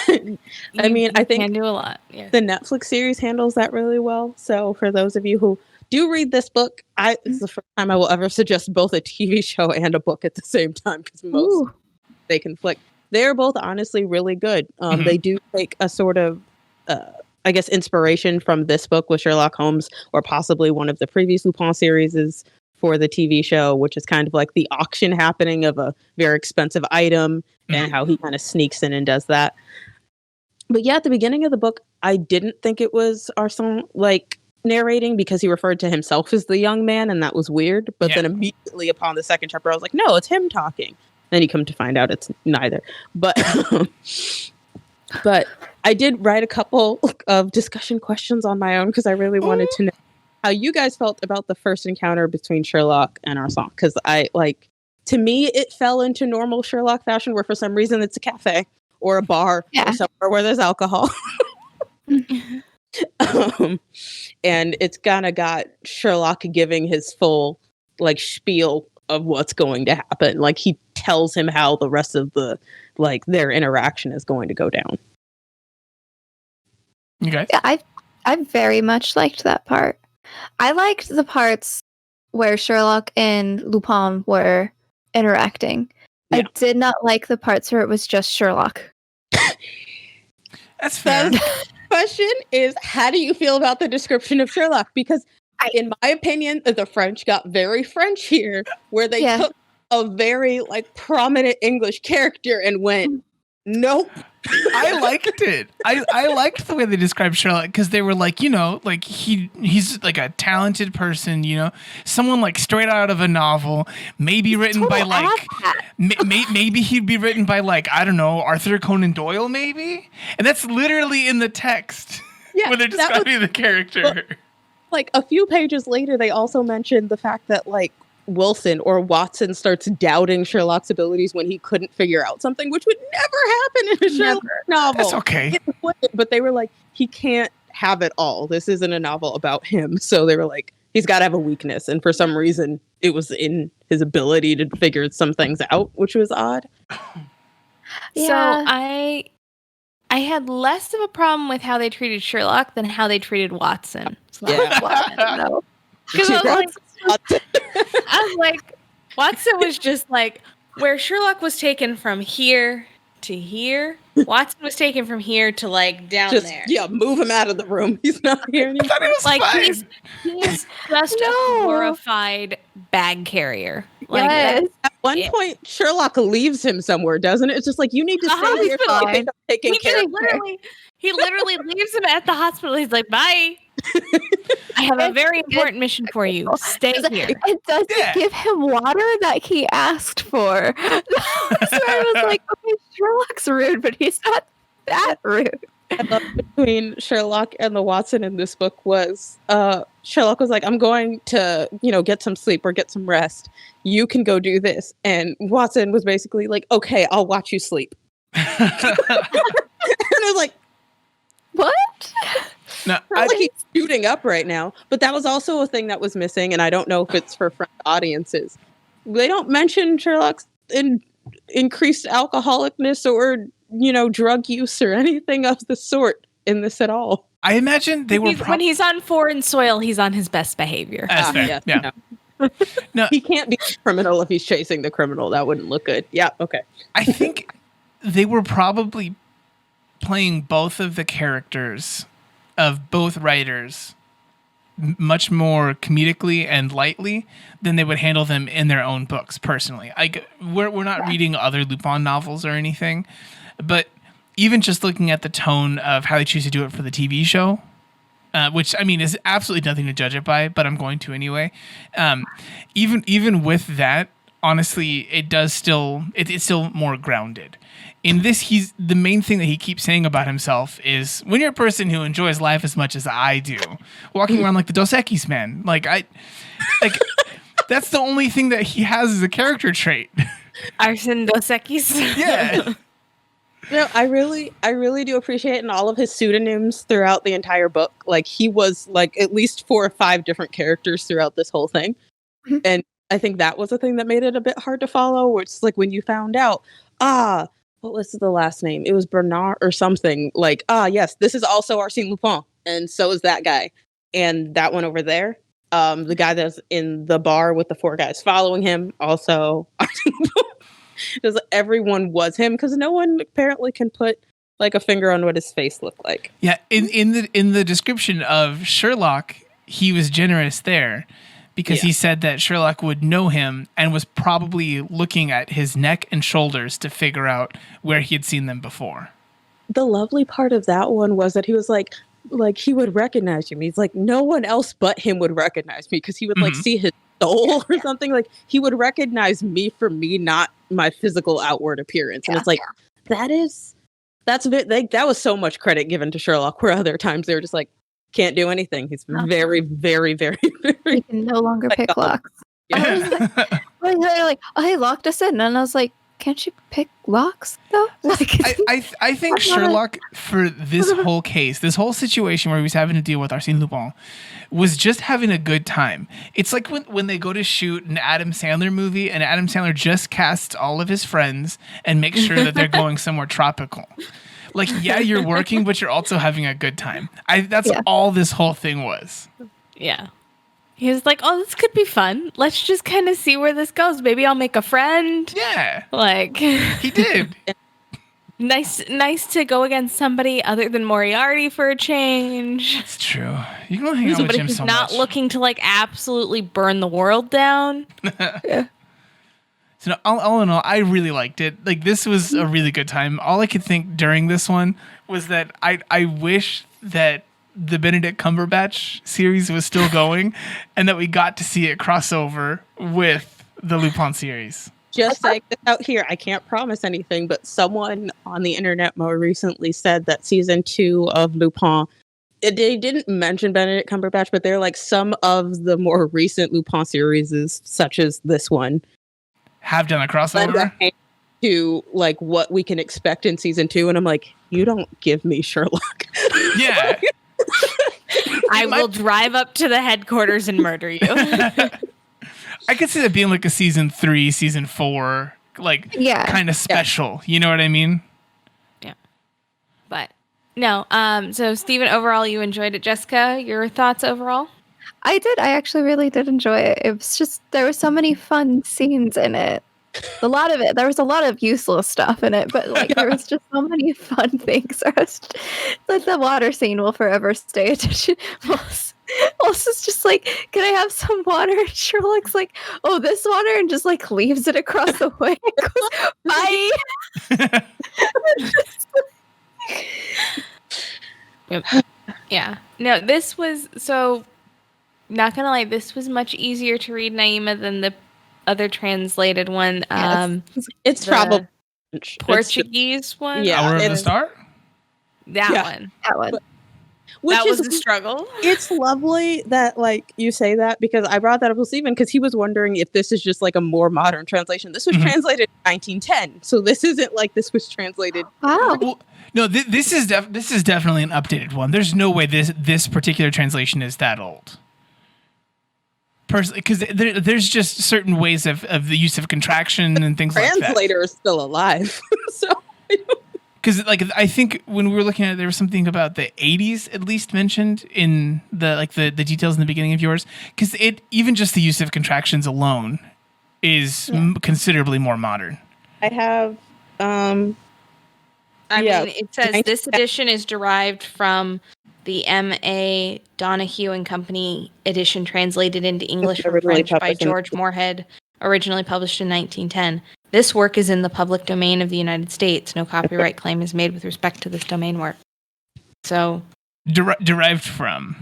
I mean, I think can do a lot. Yeah. The Netflix series handles that really well. So for those of you who do read this book, it's the first time I will ever suggest both a TV show and a book at the same time, because most they conflict. They're both honestly really good. They do take a sort of, I guess, inspiration from this book with Sherlock Holmes, or possibly one of the previous Lupin series for the TV show, which is kind of like the auction happening of a very expensive item and how he kind of sneaks in and does that. But yeah, at the beginning of the book, I didn't think it was Arsène like narrating, because he referred to himself as the young man, and that was weird. But then immediately upon the second chapter, I was like, no, it's him talking. Then you come to find out it's neither. But but I did write a couple of discussion questions on my own, because I really wanted to know how you guys felt about the first encounter between Sherlock and Arsène. Because to me, it fell into normal Sherlock fashion, where for some reason it's a cafe or a bar or somewhere where there's alcohol. And it's kind of got Sherlock giving his full like spiel of what's going to happen. Like, he tells him how the rest of the their interaction is going to go down. Okay. Yeah, I very much liked that part. I liked the parts where Sherlock and Lupin were interacting. Yeah. I did not like the parts where it was just Sherlock. That's fair. Question is, how do you feel about the description of Sherlock? Because in my opinion, the French got very French here, where they took a very prominent English character and went, nope. I liked it. I liked the way they described Sherlock, because they were like, he's like a talented person, someone like straight out of a novel, maybe written by maybe he'd be written by I don't know, Arthur Conan Doyle, maybe, and that's literally in the text where they're describing the character. But, a few pages later, they also mentioned the fact that Wilson or Watson starts doubting Sherlock's abilities when he couldn't figure out something, which would never happen in a Sherlock novel. That's okay. But they were like, he can't have it all. This isn't a novel about him. So they were like, he's got to have a weakness. And for some reason, it was in his ability to figure some things out, which was odd. Yeah. So I had less of a problem with how they treated Sherlock than how they treated Watson. Yeah. Because I was like, Watson was just where Sherlock was taken from here to here, Watson was taken from here to down there. Yeah, move him out of the room. He's not here anymore. I thought he was fine. He's just a glorified bag carrier. Yes. At one point, Sherlock leaves him somewhere, doesn't it? It's just you need to stay here so I can take care of him. He literally leaves him at the hospital. He's like, bye. I have a very important mission for you. Stay here. It doesn't give him water that he asked for. That's where I was like, okay, Sherlock's rude, but he's not that rude. I love between Sherlock and the Watson in this book was Sherlock was like, I'm going to, get some sleep or get some rest. You can go do this. And Watson was basically like, okay, I'll watch you sleep. And I was like, what? No, he's shooting up right now. But that was also a thing that was missing, and I don't know if it's for French audiences. They don't mention Sherlock's increased alcoholicness or, drug use or anything of the sort in this at all. I imagine they were... when he's on foreign soil, he's on his best behavior. That's fair. Yeah. No. He can't be a criminal if he's chasing the criminal. That wouldn't look good. Yeah, okay. I think they were probably playing both of the characters of both writers much more comedically and lightly than they would handle them in their own books. Personally, we're not reading other Lupin novels or anything, but even just looking at the tone of how they choose to do it for the TV show, which I mean is absolutely nothing to judge it by, but I'm going to anyway. Even with that, honestly, it's still more grounded. In this, the main thing that he keeps saying about himself is, when you're a person who enjoys life as much as I do, walking around like the Dos Equis man, that's the only thing that he has as a character trait. Arsène Dos Equis. Yeah. No, I really do appreciate in all of his pseudonyms throughout the entire book. Like, he was like at least 4 or 5 different characters throughout this whole thing. Mhm. And I think that was the thing that made it a bit hard to follow, where it's like when you found out, what was the last name? It was Bernard or something. Like, yes, this is also Arsène Lupin. And so is that guy. And that one over there, the guy that's in the bar with the 4 guys following him, also Arsène Lupin. Because everyone was him, because no one apparently can put like a finger on what his face looked like. Yeah, in the description of Sherlock, he was generous there because he said that Sherlock would know him and was probably looking at his neck and shoulders to figure out where he had seen them before. The lovely part of that one was that he was like he would recognize you. He's like, no one else but him would recognize me, because he would like see his soul or something. Like, he would recognize me for me, not my physical outward appearance. And it's like, that was so much credit given to Sherlock, where other times they were just like, can't do anything. He's very, very, very, very. He can no longer pick locks. Yeah. They're like, oh, he locked us in. And I was like, can't you pick locks, though? Like, I think Sherlock, for this whole case, this whole situation where he was having to deal with Arsène Lupin, was just having a good time. It's like when they go to shoot an Adam Sandler movie and Adam Sandler just casts all of his friends and makes sure that they're going somewhere tropical. Like, yeah, you're working, but you're also having a good time. That's all this whole thing was. Yeah. He was like, oh, this could be fun. Let's just kind of see where this goes. Maybe I'll make a friend. Yeah. Like, he did. Nice to go against somebody other than Moriarty for a change. It's true. You can only hang out with him so much. Not looking to like absolutely burn the world down. Yeah. So all in all, I really liked it. Like, this was a really good time. All I could think during this one was that I wish that the Benedict Cumberbatch series was still going and that we got to see it cross over with the Lupin series. Just like this out here, I can't promise anything, but someone on the internet more recently said that season 2 of Lupin, they didn't mention Benedict Cumberbatch, but they're like, some of the more recent Lupin series, such as this one, have done a crossover to like what we can expect in season 2. And I'm like, you don't give me Sherlock. Yeah. I will drive up to the headquarters and murder you. I could see that being like a season 3, season 4, like kind of special. You know what I mean? Yeah. But no. So Stephen, overall, you enjoyed it. Jessica, your thoughts overall? I did. I actually really did enjoy it. It was just, there were so many fun scenes in it. A lot of it, there was a lot of useless stuff in it, but like there was just so many fun things. Like the water scene will forever stay attention. Melissa's just like, can I have some water? And Sherlock's like, oh, this water, and just like leaves it across the way. Goes, bye. Yep. Yeah. No, this was not gonna lie, this was much easier to read, Naimah, than the other translated one. It's probably Portuguese one. Yeah, Hour of the Star? That one. Which that was a struggle. It's lovely that like you say that, because I brought that up with Stephen, because he was wondering if this is just like a more modern translation. This was translated in 1910, so this isn't like this was translated. Wow. Well, no, this is definitely an updated one. There's no way this particular translation is that old. Personally, because there's just certain ways of the use of contraction and things like that. Translator is still alive, so. Because like I think when we were looking at it, there was something about the 80s at least mentioned in the details in the beginning of yours. Because even just the use of contractions alone is considerably more modern. I have. I mean, it says this edition is derived from the M.A. Donahue and Company edition, translated into English from French by George Moorhead, originally published in 1910. This work is in the public domain of the United States. No copyright claim is made with respect to this domain work. So, derived from.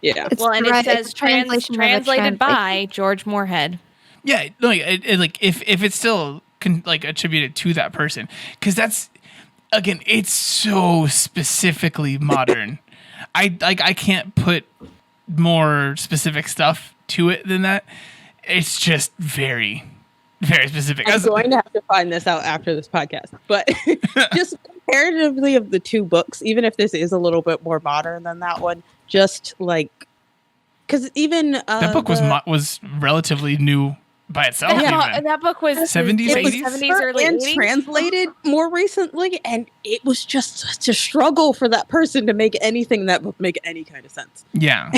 Yeah. Well, and it says translated by George Moorhead. Yeah, no, like if it's still like attributed to that person, because that's, again, it's so specifically modern. I can't put more specific stuff to it than that. It's just very, very specific. I'm going to have to find this out after this podcast. But just comparatively of the two books, even if this is a little bit more modern than that one, just like, because even that book was relatively new by itself. And that book was 70s, 80s? 70s, early and 80s. translated more recently, and it was just such a struggle for that person to make anything in that book make any kind of sense. Yeah.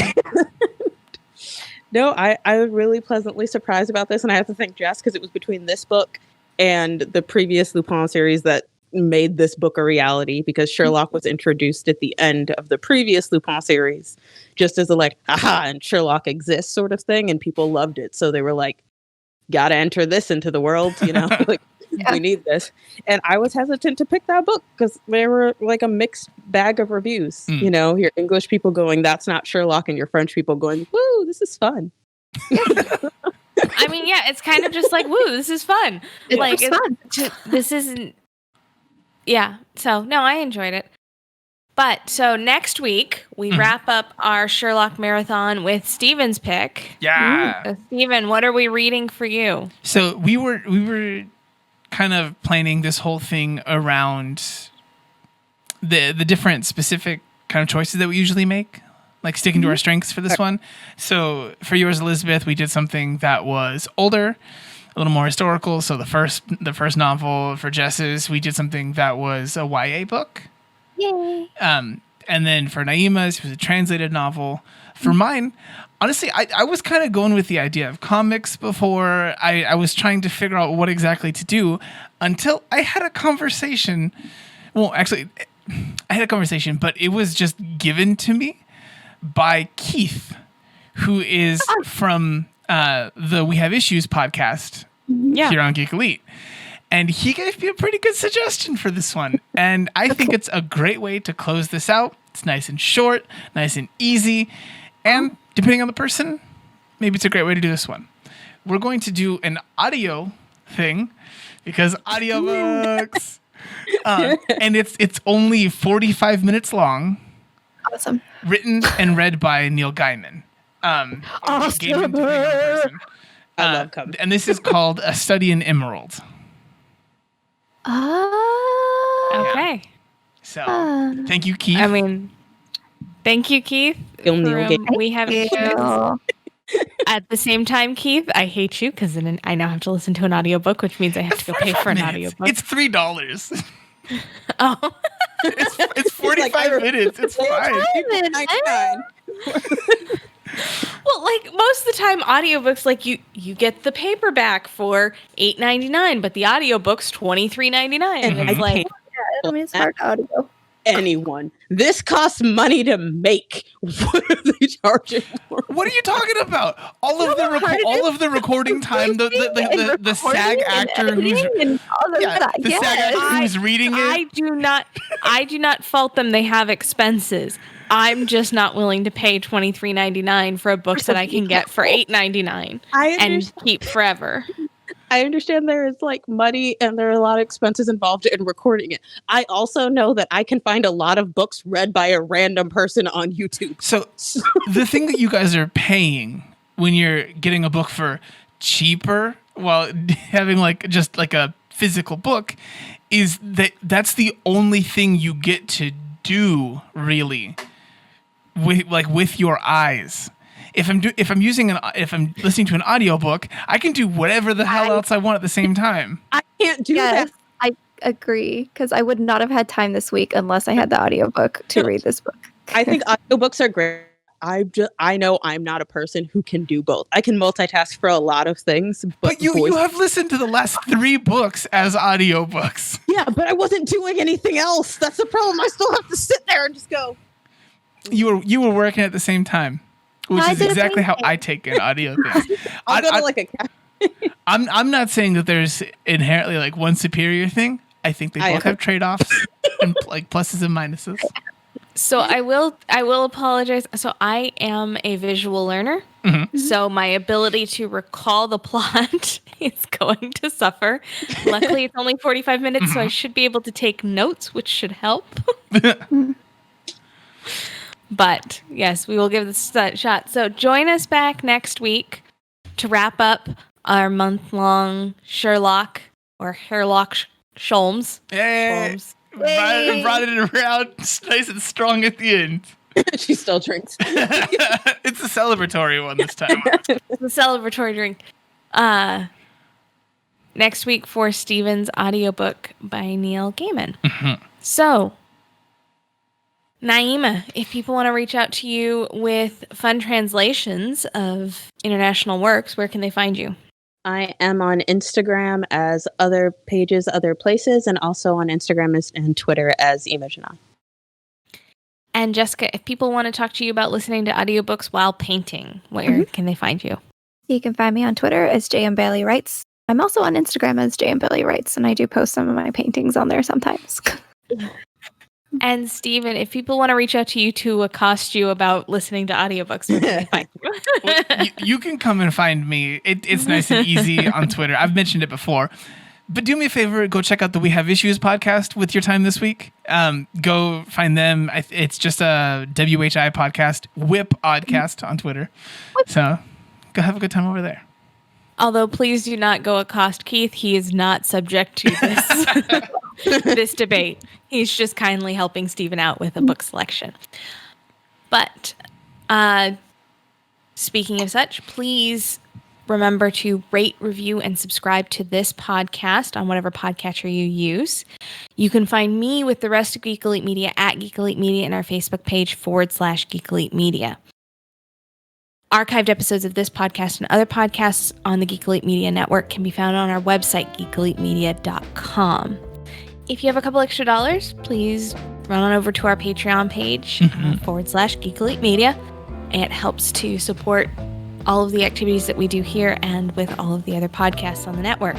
No, I was really pleasantly surprised about this, and I have to thank Jess, because it was between this book and the previous Lupin series that made this book a reality, because Sherlock was introduced at the end of the previous Lupin series just as a like, aha, and Sherlock exists sort of thing, and people loved it. So they were like, gotta enter this into the world, you know, like, we need this. And I was hesitant to pick that book because there were like a mixed bag of reviews. You know, your English people going, that's not Sherlock, and your French people going, woo, this is fun. I mean, yeah, it's kind of just like, woo, this is fun. It's fun. This isn't. Yeah. So no, I enjoyed it. But so next week we wrap up our Sherlock marathon with Steven's pick. Yeah. So Steven, what are we reading for you? So we were kind of planning this whole thing around the different specific kind of choices that we usually make, like sticking to our strengths for this one. So for yours, Elizabeth, we did something that was older, a little more historical. So the first novel. For Jess's, we did something that was a YA book. Yay. And then for Naimah's, it was a translated novel. For mine, honestly, I was kind of going with the idea of comics before. I was trying to figure out what exactly to do until I had a conversation. Well, actually, I had a conversation, but it was just given to me by Keith, who is from the We Have Issues podcast here on Geek Elite. And he gave me a pretty good suggestion for this one. And I think it's a great way to close this out. It's nice and short, nice and easy. And depending on the person, maybe it's a great way to do this one. We're going to do an audio thing because audiobooks. And it's only 45 minutes long. Awesome. Written and read by Neil Gaiman. Awesome. I love comics. And this is called A Study in Emerald. Okay. So, thank you, Keith. I mean, thank you, Keith. We Have Issues. At the same time, Keith, I hate you because I now have to listen to an audiobook, which means I have to go pay for an audiobook. It's $3. Oh. It's 45 minutes. It's fine. Well, like most of the time, audiobooks, like you get the paperback for $8.99, but the audiobook's $23.99. And it's like, I mean, it's hard audio. Anyone. This costs money to make. What are they charging for? What are you talking about? All of the recording time, the SAG actor who's SAG actor who's reading it. I do not fault them. They have expenses. I'm just not willing to pay $23.99 for a book that I can get for $8.99 and keep forever. I understand there is like money and there are a lot of expenses involved in recording it. I also know that I can find a lot of books read by a random person on YouTube. So the thing that you guys are paying when you're getting a book for cheaper while having like just like a physical book is that's the only thing you get to do really with your eyes. If I'm listening to an audiobook, I can do whatever the hell else I want at the same time. I can't do that. I agree, because I would not have had time this week unless I had the audiobook to read this book. I think audiobooks are great. I know I'm not a person who can do both. I can multitask for a lot of things. But you have listened to the last 3 books as audiobooks. Yeah, but I wasn't doing anything else. That's the problem. I still have to sit there and just go. You were working at the same time. Which is exactly how I take an audio thing. I'll go to like a I'm not saying that there's inherently like one superior thing. I think they both have trade-offs and like pluses and minuses. So I will apologize. So I am a visual learner. So my ability to recall the plot is going to suffer. Luckily, it's only 45 minutes, so I should be able to take notes, which should help. But yes, we will give this a shot. So join us back next week to wrap up our month-long Sherlock or Herlock Sholmès. Hey, brought it around nice and strong at the end. She still drinks. It's a celebratory one this time. It's a celebratory drink. Next week for Stephen's audiobook by Neil Gaiman. So, Naimah, if people want to reach out to you with fun translations of international works, where can they find you? I am on Instagram as Other Pages, Other Places, and also on Instagram and Twitter as Imogenon. And Jessica, if people want to talk to you about listening to audiobooks while painting, where can they find you? You can find me on Twitter as JM Bailey Writes. I'm also on Instagram as JM Bailey Writes, and I do post some of my paintings on there sometimes. And Stephen, if people want to reach out to you to accost you about listening to audiobooks, where can they find you? Well, you can come and find me. It's nice and easy on Twitter. I've mentioned it before. But do me a favor, go check out the We Have Issues podcast with your time this week. Go find them. It's just a WHI podcast, Whip Oddcast on Twitter. So go have a good time over there. Although please do not go accost Keith. He is not subject to this, this debate. He's just kindly helping Stephen out with a book selection. But speaking of such, please remember to rate, review, and subscribe to this podcast on whatever podcatcher you use. You can find me with the rest of Geek Elite Media at Geek Elite Media and our Facebook page /Geek Elite Media. Archived episodes of this podcast and other podcasts on the Geek Elite Media Network can be found on our website, geekelitemedia.com. If you have a couple extra dollars, please run on over to our Patreon page /Geek Elite Media. It helps to support all of the activities that we do here and with all of the other podcasts on the network.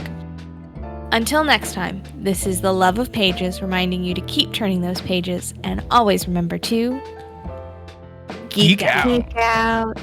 Until next time, this is the Love of Pages reminding you to keep turning those pages and always remember to Geek out. Geek out.